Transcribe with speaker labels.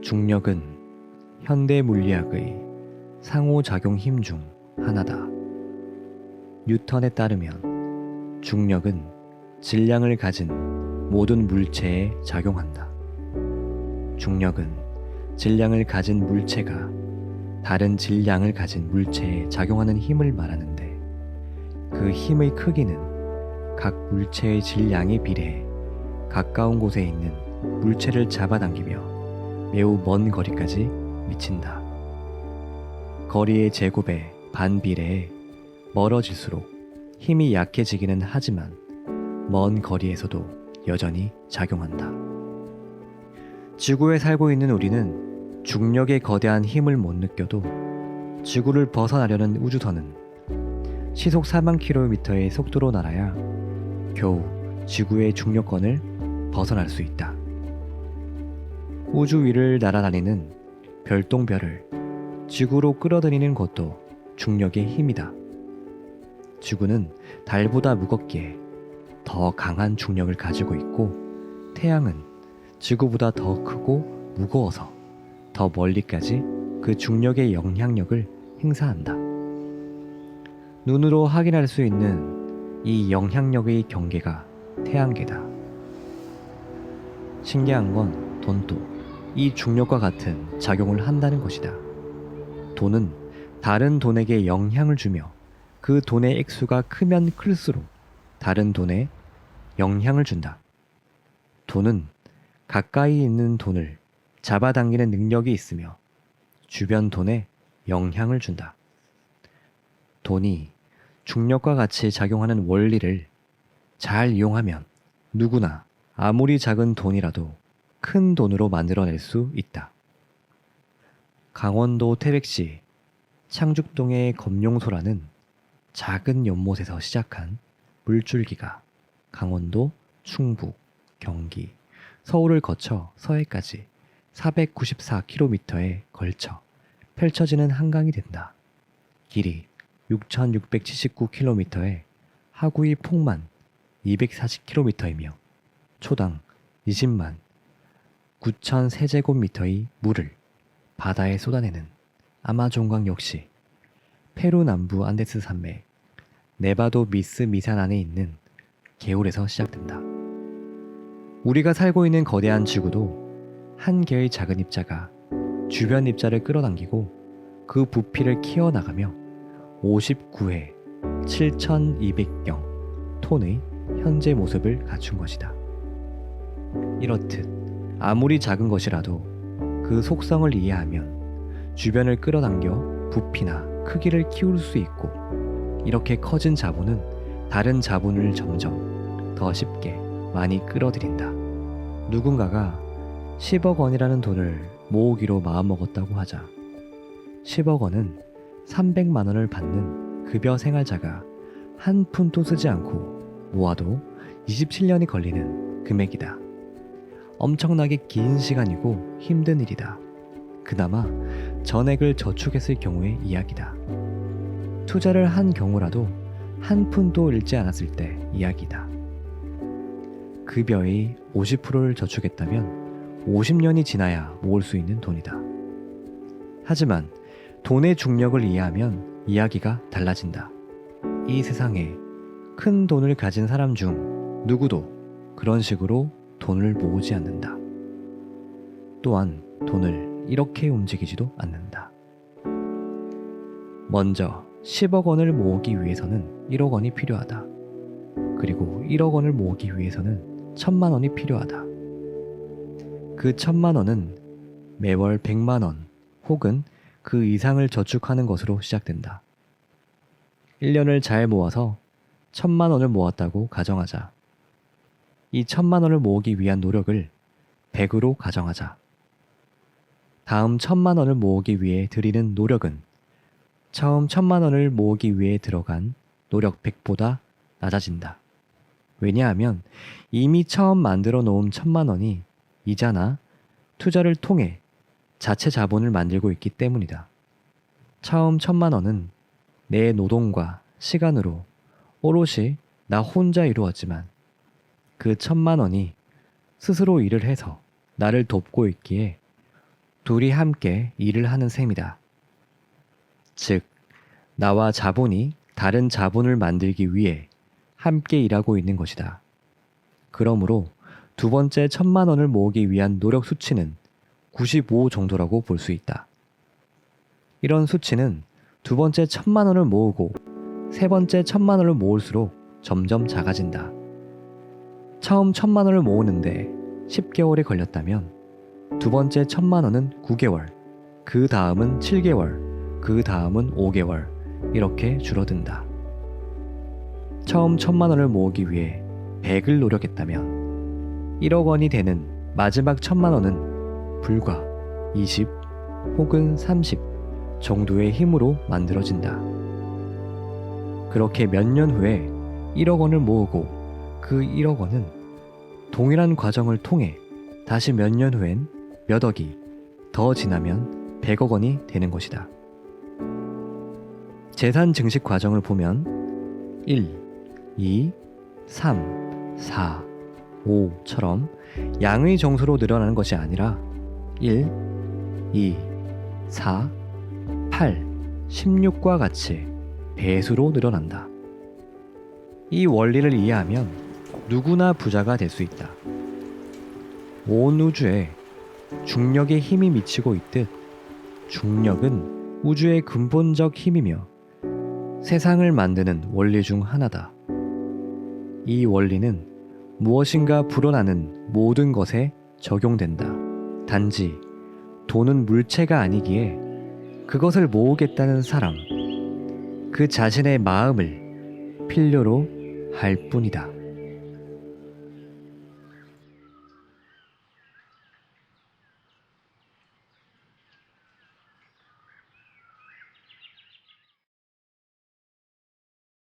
Speaker 1: 중력은 현대 물리학의 상호작용 힘 중 하나다. 뉴턴에 따르면 중력은 질량을 가진 모든 물체에 작용한다. 중력은 질량을 가진 물체가 다른 질량을 가진 물체에 작용하는 힘을 말하는데, 그 힘의 크기는 각 물체의 질량에 비례해 가까운 곳에 있는 물체를 잡아당기며 매우 먼 거리까지 미친다. 거리의 제곱에 반비례해 멀어질수록 힘이 약해지기는 하지만 먼 거리에서도 여전히 작용한다. 지구에 살고 있는 우리는 중력의 거대한 힘을 못 느껴도 지구를 벗어나려는 우주선은 시속 4만 km의 속도로 날아야 겨우 지구의 중력권을 벗어날 수 있다. 우주 위를 날아다니는 별똥별을 지구로 끌어들이는 것도 중력의 힘이다. 지구는 달보다 무겁기에 더 강한 중력을 가지고 있고, 태양은 지구보다 더 크고 무거워서 더 멀리까지 그 중력의 영향력을 행사한다. 눈으로 확인할 수 있는 이 영향력의 경계가 태양계다. 신기한 건 돈도 이 중력과 같은 작용을 한다는 것이다. 돈은 다른 돈에게 영향을 주며 그 돈의 액수가 크면 클수록 다른 돈에 영향을 준다. 돈은 가까이 있는 돈을 잡아당기는 능력이 있으며 주변 돈에 영향을 준다. 돈이 중력과 같이 작용하는 원리를 잘 이용하면 누구나 아무리 작은 돈이라도 큰 돈으로 만들어낼 수 있다. 강원도 태백시 창죽동의 검룡소라는 작은 연못에서 시작한 물줄기가 강원도, 충북, 경기, 서울을 거쳐 서해까지 494km에 걸쳐 펼쳐지는 한강이 된다. 길이 6,679km에 하구의 폭만 240km이며 초당 20만 9천 세제곱미터의 물을 바다에 쏟아내는 아마존강 역시 페루 남부 안데스 산맥 네바도 미스 미산 안에 있는 개울에서 시작된다. 우리가 살고 있는 거대한 지구도 한 개의 작은 입자가 주변 입자를 끌어당기고 그 부피를 키워나가며 59회 7,200경 톤의 현재 모습을 갖춘 것이다. 이렇듯 아무리 작은 것이라도 그 속성을 이해하면 주변을 끌어당겨 부피나 크기를 키울 수 있고, 이렇게 커진 자본은 다른 자본을 점점 더 쉽게 많이 끌어들인다. 누군가가 10억 원이라는 돈을 모으기로 마음먹었다고 하자 10억 원은 300만 원을 받는 급여 생활자가 한 푼도 쓰지 않고 모아도 27년이 걸리는 금액이다. 엄청나게 긴 시간이고 힘든 일이다. 그나마 전액을 저축했을 경우의 이야기다. 투자를 한 경우라도 한 푼도 잃지 않았을 때 이야기다. 급여의 50%를 저축했다면 50년이 지나야 모을 수 있는 돈이다. 하지만 돈의 중력을 이해하면 이야기가 달라진다. 이 세상에 큰 돈을 가진 사람 중 누구도 그런 식으로 돈을 모으지 않는다. 또한 돈을 이렇게 움직이지도 않는다. 먼저 10억 원을 모으기 위해서는 1억 원이 필요하다. 그리고 1억 원을 모으기 위해서는 1,000만 원이 필요하다. 그 1,000만 원은 매월 100만 원 혹은 그 이상을 저축하는 것으로 시작된다. 1년을 잘 모아서 1,000만 원을 모았다고 가정하자. 이 1,000만 원을 모으기 위한 노력을 100으로 가정하자. 다음 1,000만 원을 모으기 위해 들이는 노력은 처음 1,000만 원을 모으기 위해 들어간 노력 100보다 낮아진다. 왜냐하면 이미 처음 만들어 놓은 1,000만 원이 이자나 투자를 통해 자체 자본을 만들고 있기 때문이다. 처음 1,000만 원은 내 노동과 시간으로 오롯이 나 혼자 이루었지만 그 1,000만 원이 스스로 일을 해서 나를 돕고 있기에 둘이 함께 일을 하는 셈이다. 즉, 나와 자본이 다른 자본을 만들기 위해 함께 일하고 있는 것이다. 그러므로 두 번째 1,000만 원을 모으기 위한 노력 수치는 95 정도라고 볼 수 있다. 이런 수치는 두 번째 1,000만 원을 모으고 세 번째 1,000만 원을 모을수록 점점 작아진다. 처음 1,000만 원을 모으는데 10개월이 걸렸다면 두 번째 1,000만 원은 9개월, 그 다음은 7개월, 그 다음은 5개월 이렇게 줄어든다. 처음 1,000만 원을 모으기 위해 100을 노력했다면 1억 원이 되는 마지막 1,000만 원은 불과 20 혹은 30 정도의 힘으로 만들어진다. 그렇게 몇 년 후에 1억 원을 모으고 그 1억 원은 동일한 과정을 통해 다시 몇 년 후엔 몇 억이, 더 지나면 100억 원이 되는 것이다. 재산 증식 과정을 보면 1, 2, 3, 4, 5처럼 양의 정수로 늘어나는 것이 아니라 1, 2, 4, 8, 16과 같이 배수로 늘어난다. 이 원리를 이해하면 누구나 부자가 될 수 있다. 온 우주에 중력의 힘이 미치고 있듯 중력은 우주의 근본적 힘이며 세상을 만드는 원리 중 하나다. 이 원리는 무엇인가 불어나는 모든 것에 적용된다. 단지 돈은 물체가 아니기에 그것을 모으겠다는 사람, 그 자신의 마음을 필요로 할 뿐이다.